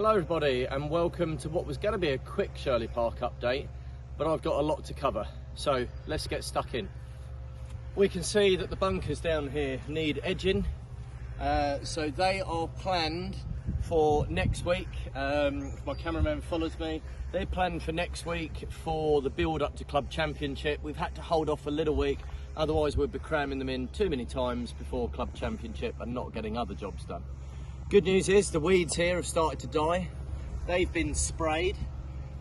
Hello everybody and welcome to what was going to be a quick Shirley Park update, but I've got a lot to cover, so let's get stuck in. We can see that the bunkers down here need edging, so they are planned for next week. If my cameraman follows me, they're planned for next week for the build up to club championship. We've had to hold off a little week, otherwise we'd be cramming them in too many times before club championship and not getting other jobs done. Good news is the weeds here have started to die. They've been sprayed,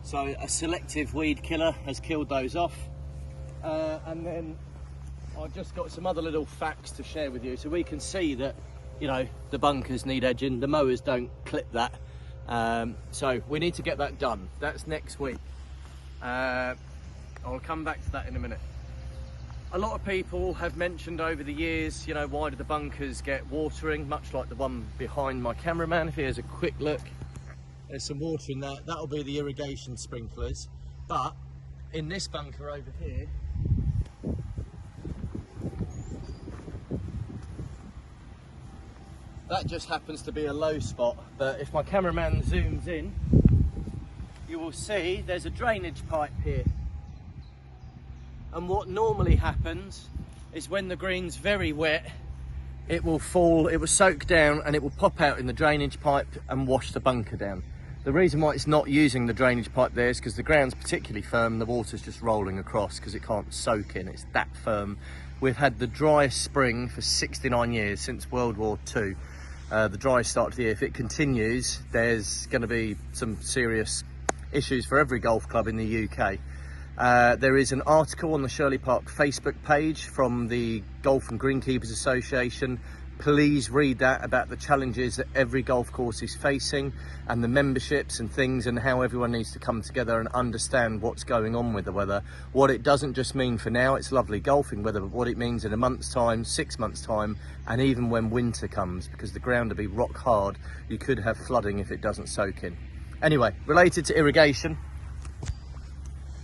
so a selective weed killer has killed those off. And then I've just got some other little facts to share with you, so we can see that, you know, the bunkers need edging, the mowers don't clip that. So we need to get that done. That's next week. I'll come back to that in a minute. A lot of people have mentioned over the years, you know, why do the bunkers get watering, much like the one behind my cameraman. If here's a quick look, there's some water in that. That'll be the irrigation sprinklers. But in this bunker over here, that just happens to be a low spot. But if my cameraman zooms in, you will see there's a drainage pipe here. And what normally happens is when the green's very wet, it will fall, it will soak down and it will pop out in the drainage pipe and wash the bunker down. The reason why it's not using the drainage pipe there is because the ground's particularly firm, the water's just rolling across because it can't soak in, it's that firm. We've had the driest spring for 69 years, since World War II. The driest start to the year. If it continues, there's going to be some serious issues for every golf club in the UK. There is an article on the Shirley Park Facebook page from the Golf and Greenkeepers Association. Please read that, about the challenges that every golf course is facing and the memberships and things, and how everyone needs to come together and understand what's going on with the weather. What it doesn't just mean for now, it's lovely golfing weather, but what it means in a month's time, 6 months time, and even when winter comes, because the ground will be rock hard, you could have flooding if it doesn't soak in. Anyway, related to irrigation,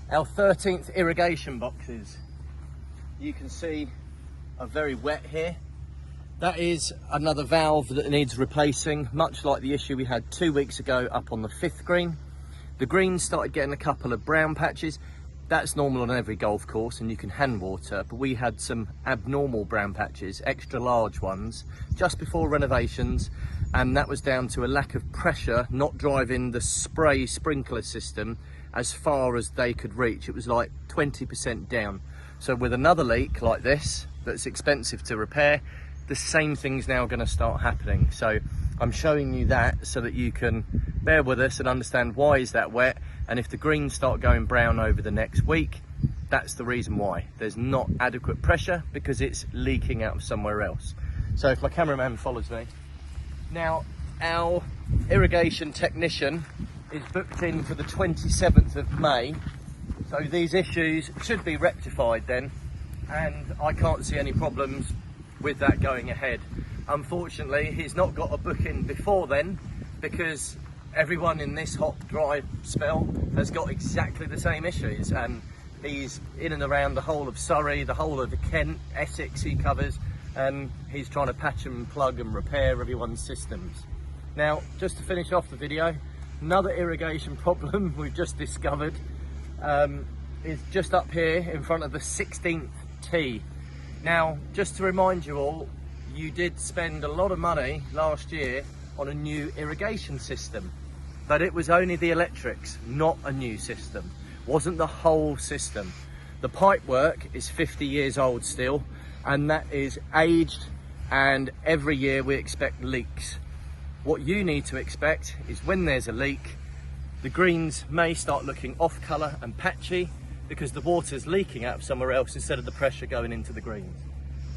our 13th irrigation boxes, you can see, are very wet here. That is another valve that needs replacing, much like the issue we had 2 weeks ago up on the 5th green. The greens started getting a couple of brown patches. That's normal on every golf course and you can hand water, but we had some abnormal brown patches, extra large ones, just before renovations, and that was down to a lack of pressure, not driving the spray sprinkler system as far as they could reach. It was like 20% down. So with another leak like this, that's expensive to repair, the same thing's now going to start happening. So I'm showing you that so that you can bear with us and understand why is that wet, and if the greens start going brown over the next week, that's the reason why. There's not adequate pressure because it's leaking out of somewhere else. So if my cameraman follows me. Now, our irrigation technician is booked in for the 27th of May, so these issues should be rectified then, and I can't see any problems with that going ahead. Unfortunately, he's not got a booking before then, because everyone in this hot, dry spell has got exactly the same issues, and he's in and around the whole of Surrey, the whole of the Kent, Essex he covers, and he's trying to patch and plug and repair everyone's systems. Now, just to finish off the video, another irrigation problem we've just discovered is just up here in front of the 16th tee. Now, just to remind you all, you did spend a lot of money last year on a new irrigation system, but it was only the electrics, not a new system. Wasn't the whole system. The pipe work is 50 years old still, and that is aged, and every year we expect leaks. What you need to expect is when there's a leak, the greens may start looking off colour and patchy because the water's leaking out of somewhere else instead of the pressure going into the greens.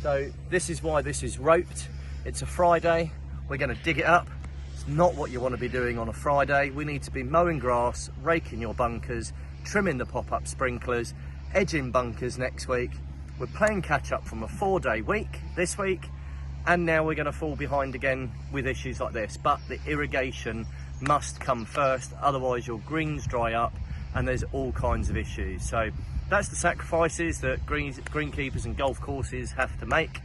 So this is why this is roped. It's a Friday, we're going to dig it up. It's not what you want to be doing on a Friday. We need to be mowing grass, raking your bunkers, trimming the pop-up sprinklers, edging bunkers next week. We're playing catch up from a 4-day week this week, and now we're going to fall behind again with issues like this. But the irrigation must come first, otherwise your greens dry up and there's all kinds of issues. So that's the sacrifices that greenkeepers and golf courses have to make.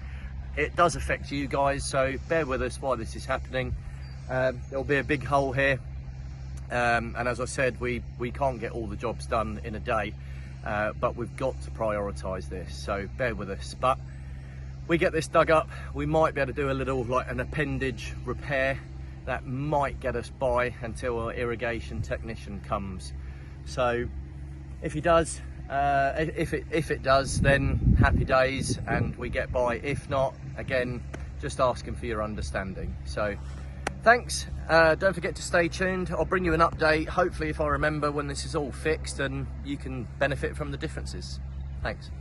It does affect you guys, so bear with us while this is happening. There'll be a big hole here And as I said, we can't get all the jobs done in a day, but we've got to prioritise this, so bear with us. But we get this dug up, we might be able to do a little, like an appendage repair that might get us by until our irrigation technician comes. So if he does, if it does, then happy days and we get by. If not, again, just asking for your understanding. So thanks, don't forget to stay tuned. I'll bring you an update, hopefully if I remember when this is all fixed and you can benefit from the differences. Thanks.